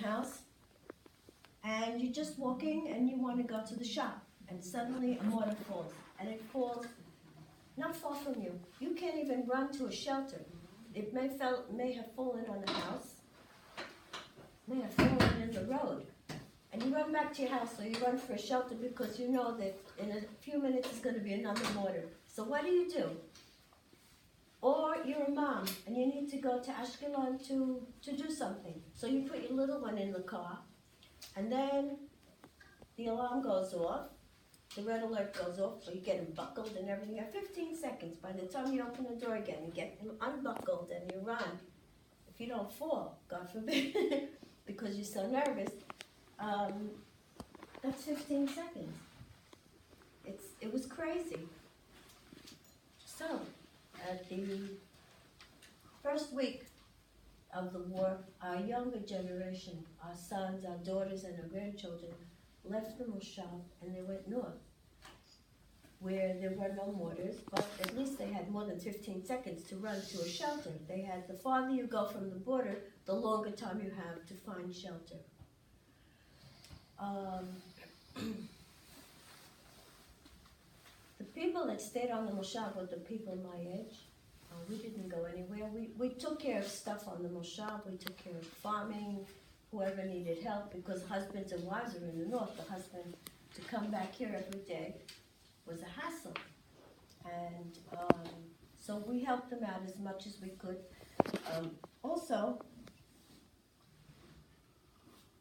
house, and you're just walking and you want to go to the shop, and suddenly a mortar falls, and it falls not far from you. You can't even run to a shelter. It may have fallen on the house, may have fallen in the road. And you run back to your house, or you run for a shelter because you know that in a few minutes there's going to be another mortar. So what do? Or you're a mom and you need to go to Ashkelon to do something. So you put your little one in the car, and then the alarm goes off, the red alert goes off, so you get him buckled and everything. You have 15 seconds. By the time you open the door again, you get him unbuckled and you run. If you don't fall, God forbid, because you're so nervous, that's 15 seconds. It was crazy. So, at the first week of the war, our younger generation, our sons, our daughters, and our grandchildren left the Moshav and they went north, where there were no mortars, but at least they had more than 15 seconds to run to a shelter. They had, the farther you go from the border, the longer time you have to find shelter. The people that stayed on the Moshav were the people my age. We didn't go anywhere. We took care of stuff on the Moshav. We took care of farming, whoever needed help, because husbands and wives are in the north. The husband, to come back here every day was a hassle. And so we helped them out as much as we could. Also,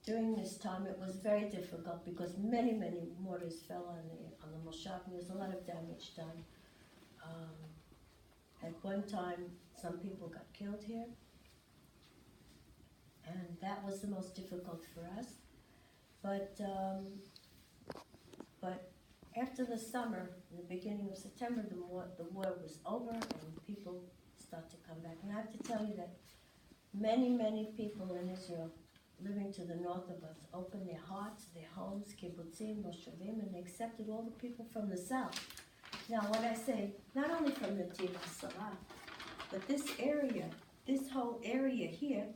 during this time, it was very difficult because many, many mortars fell on the Moshav, and there was a lot of damage done. At one time, some people got killed here, and that was the most difficult for us. But after the summer, in the beginning of September, the war was over, and people start to come back. And I have to tell you that many, many people in Israel living to the north of us opened their hearts, their homes, kibbutzim, moshavim, and they accepted all the people from the south. Now, what I say, not only from Netiv HaAsara, but this area, this whole area here,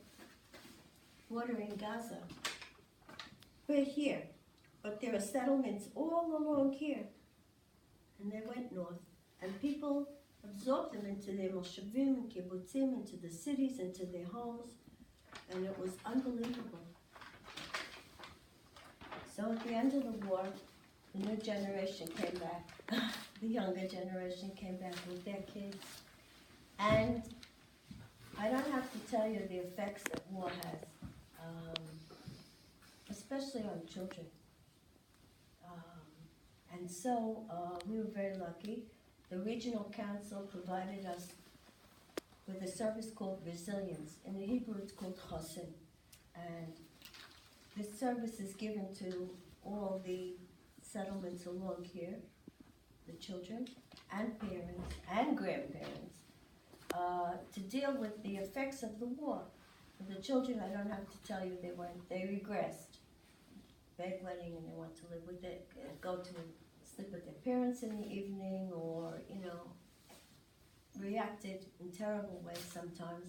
bordering Gaza, we're here, but there are settlements all along here, and they went north, and people absorbed them into their moshavim and kibbutzim, into the cities, into their homes, and it was unbelievable. So at the end of the war, the new generation came back. The younger generation came back with their kids. And I don't have to tell you the effects that war has, especially on children. And so we were very lucky. The regional council provided us with a service called Resilience. In the Hebrew it's called Chosin. And this service is given to all the settlements along here, the children and parents and grandparents, to deal with the effects of the war. For the children, I don't have to tell you, they regressed. Bedwetting, and they want to live with it, go to sleep with their parents in the evening, or, reacted in terrible ways sometimes.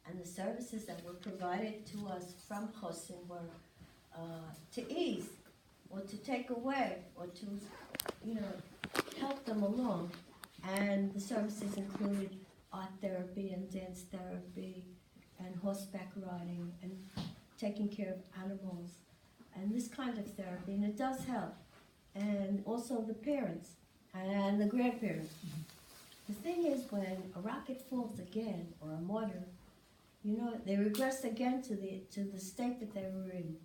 And the services that were provided to us from Chosin were to ease, or to take away, or to, help them along. And the services included art therapy and dance therapy and horseback riding and taking care of animals and this kind of therapy, and it does help. And also the parents and the grandparents. The thing is, when a rocket falls again, or a mortar, they regress again to the state that they were in.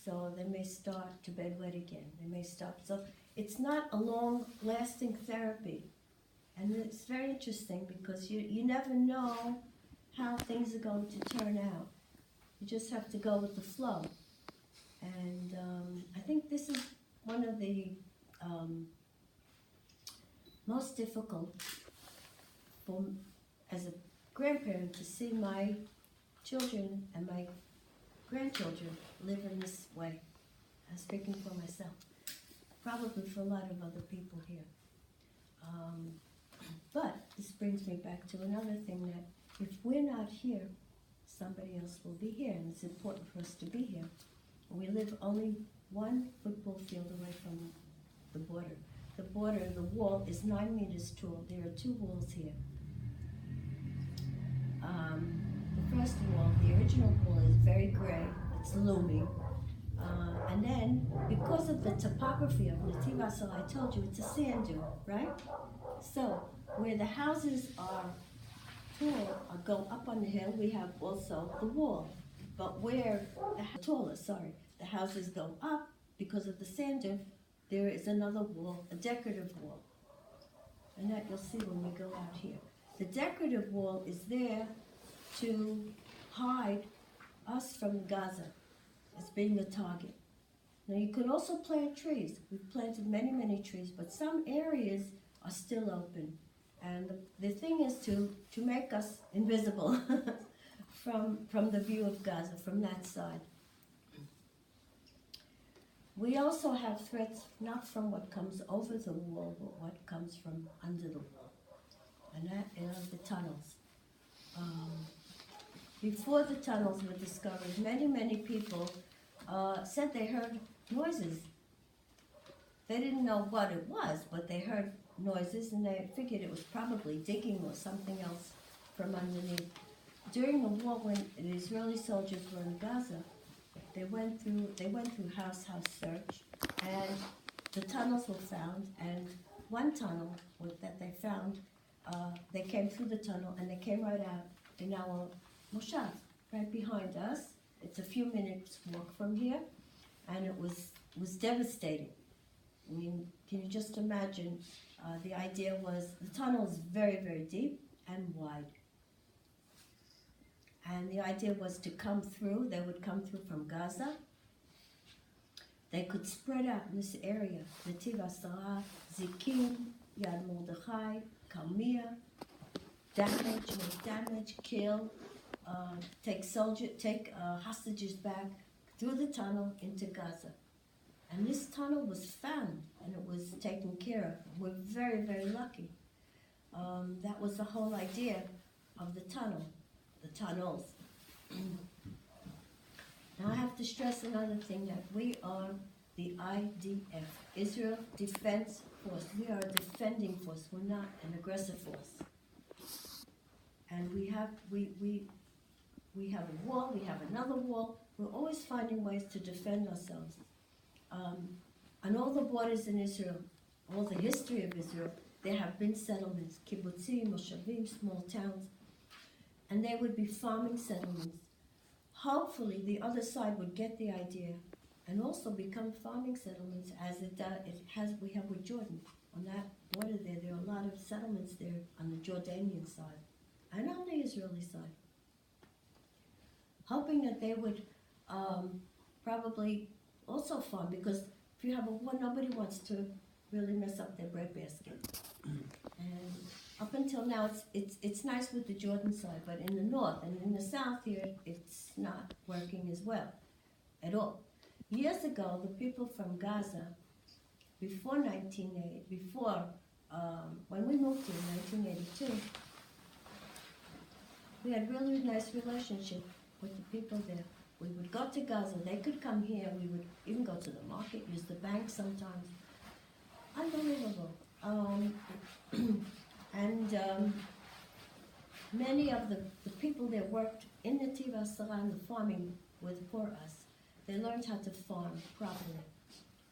So they may start to bedwet again. They may stop. So it's not a long-lasting therapy. And it's very interesting because you never know how things are going to turn out. You just have to go with the flow. And I think this is one of the most difficult as a grandparent to see my children and my grandchildren live in this way. I'm speaking for myself, probably for a lot of other people here. But this brings me back to another thing, that if we're not here, somebody else will be here, and it's important for us to be here. We live only 1 football field away from the border. The border, the wall is 9 meters tall. There are 2 walls here. The first wall, the original wall, is very gray. It's looming. And then, because of the topography of Netiv HaAsara, I told you it's a sand dune, right? So, where the houses are tall, go up on the hill, we have also the wall. But where the houses go up because of the sand dune, there is another wall, a decorative wall. And that you'll see when we go out here. The decorative wall is there to hide us from Gaza as being a target. Now you could also plant trees. We've planted many, many trees, but some areas are still open. And the thing is to make us invisible from the view of Gaza, from that side. We also have threats not from what comes over the wall, but what comes from under the wall. And that is the tunnels. Before the tunnels were discovered, many, many people said they heard noises. They didn't know what it was, but they heard noises and they figured it was probably digging or something else from underneath. During the war, when the Israeli soldiers were in Gaza, they went through house search, and the tunnels were found. And one tunnel that they found, they came through the tunnel and they came right out in our moshav, right behind us. It's a few minutes walk from here, and it was devastating. I mean, can you just imagine? The idea was the tunnel is very, very deep and wide. And the idea was to come through. They would come through from Gaza. They could spread out in this area. Netiv HaAsara, Zikim, Yad Mordechai, Kalmia, make damage, kill, take hostages back through the tunnel into Gaza. And this tunnel was found and it was taken care of. We're very, very lucky. That was the whole idea of the tunnels. Now I have to stress another thing, that we are the IDF, Israel Defense Force. We are a defending force. We're not an aggressive force. And we have a wall, we have another wall. We're always finding ways to defend ourselves. On all the borders in Israel, all the history of Israel, there have been settlements, kibbutzim, moshavim, small towns, and they would be farming settlements. Hopefully the other side would get the idea and also become farming settlements, as we have with Jordan. On that border there are a lot of settlements there on the Jordanian side and on the Israeli side. Hoping that they would probably also farm, because if you have a war, nobody wants to really mess up their breadbasket. And up until now, it's nice with the Jordan side, but in the north and in the south here, it's not working as well at all. Years ago, the people from Gaza, before 1980, when we moved here in 1982, we had really nice relationship with the people there. We would go to Gaza, they could come here, we would even go to the market, use the bank sometimes. Unbelievable. Many of the people that worked in Netiv HaAsara and the farming for us, they learned how to farm properly.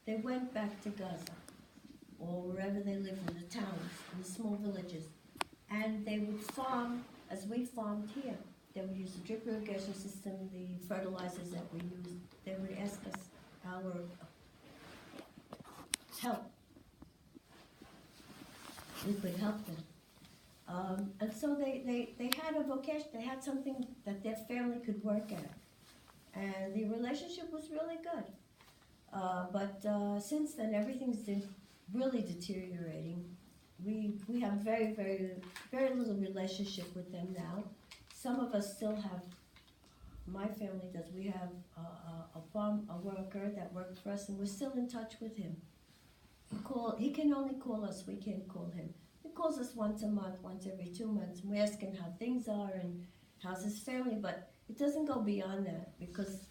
They went back to Gaza, or wherever they lived in the towns, in the small villages, and they would farm as we farmed here. They would use the drip irrigation system, the fertilizers that we used. They would ask us our help. We could help them. And so they had a vocation, they had something that their family could work at. And the relationship was really good. But since then, everything's been really deteriorating. We have very, very, very little relationship with them now. Some of us still have, my family does, we have a worker that worked for us, and we're still in touch with him. He can only call us, we can't call him. He calls us once a month, once every 2 months, and we ask him how things are and how's his family, but it doesn't go beyond that because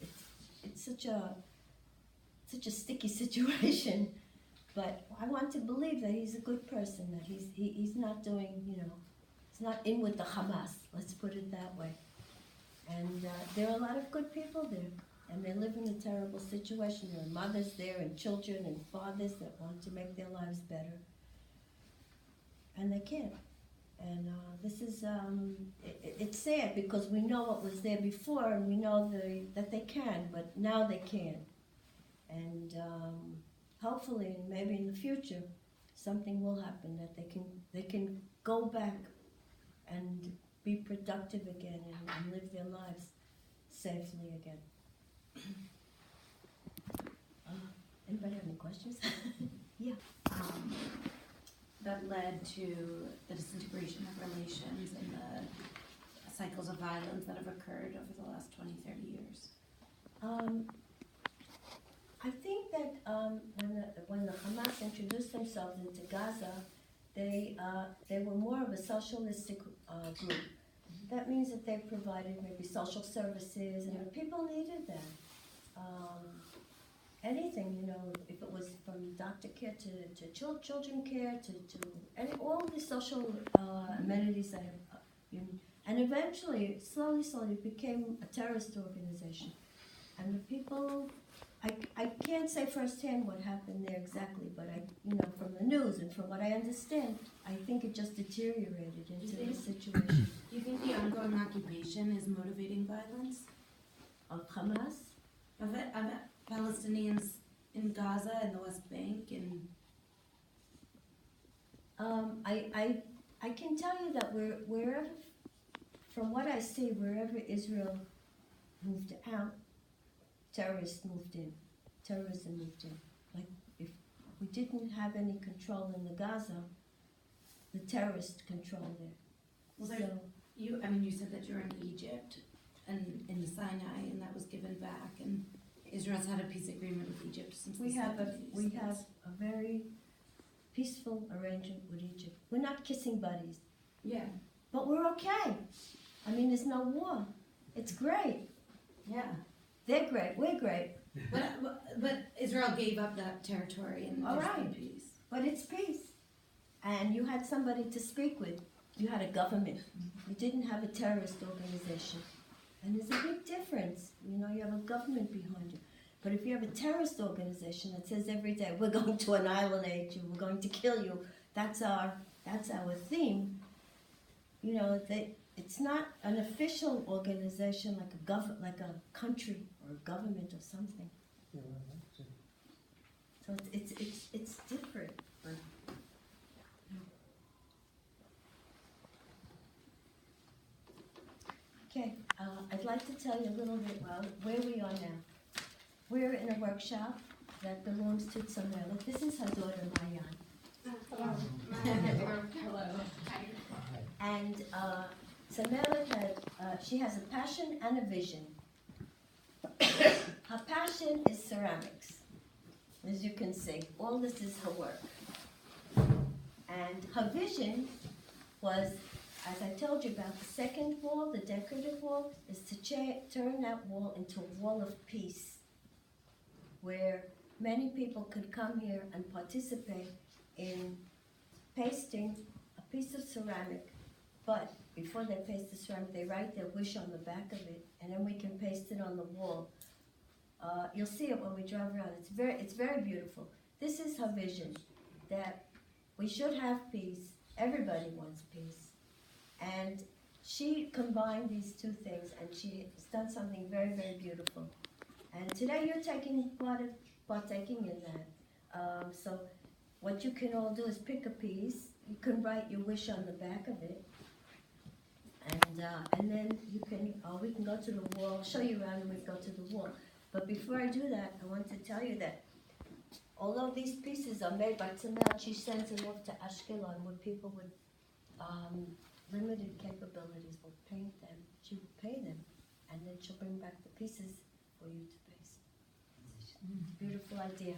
it's such a sticky situation. But I want to believe that he's a good person, that he's not doing, he's not in with the Hamas, let's put it that way. And there are a lot of good people there, and they live in a terrible situation. There are mothers there, and children, and fathers that want to make their lives better, and they can't. And this is, it's sad because we know what was there before, and we know that they can, but now they can't. And hopefully, maybe in the future, something will happen that they can go back and be productive again and live their lives safely again. Anybody have any questions? Yeah. That led to the disintegration of relations and the cycles of violence that have occurred over the last 20, 30 years. I think that when the Hamas introduced themselves into Gaza, they were more of a socialistic group. That means that they provided maybe social services, and the people needed that. Anything, if it was from doctor care to children care to all the social amenities that have, and eventually, slowly, it became a terrorist organization. And the people, I can't say firsthand what happened there exactly, but from the news and from what I understand, I think it just deteriorated into the situation. Do you think the ongoing occupation is motivating violence? Of Hamas? Of Palestinians in Gaza and the West Bank and... I can tell you that wherever, from what I see, wherever Israel moved out, terrorism moved in. Like, if we didn't have any control in the Gaza, the terrorists controlled it. Well, So, you said that you're in Egypt and in the Sinai, and that was given back, and Israel's had a peace agreement with Egypt since we the have 70s. a very peaceful arrangement with Egypt. We're not kissing buddies, Yeah. but we're okay. There's no war. It's great. Yeah. They're great. We're great. But Israel gave up that territory and All there's right. been peace. But it's peace. And you had somebody to speak with. You had a government. You didn't have a terrorist organization. And there's a big difference. You have a government behind you. But if you have a terrorist organization that says every day, we're going to annihilate you, we're going to kill you, that's our theme, it's not an official organization like a country or a government or something. So it's different. Okay, I'd like to tell you a little bit where we are now. We're in a workshop that belongs to Zameret. This is her daughter, Mayan. Hello. And Zameret she has a passion and a vision. Her passion is ceramics, as you can see. All this is her work. And her vision was, as I told you about the second wall, the decorative wall, is to turn that wall into a wall of peace, where many people could come here and participate in pasting a piece of ceramic, but before they paste the ceramic, they write their wish on the back of it, and then we can paste it on the wall. You'll see it when we drive around. It's very beautiful. This is her vision, that we should have peace. Everybody wants peace. And she combined these two things, and she has done something very, very beautiful. And today you're partaking in that. So what you can all do is pick a piece. You can write your wish on the back of it, and then we can go to the wall. I'll show you around, and we go to the wall. But before I do that, I want to tell you that although these pieces are made by Zameret, she sends them off to Ashkelon, where people with limited capabilities will paint them. She will pay them, and then she'll bring back the pieces for you to paste. Beautiful idea.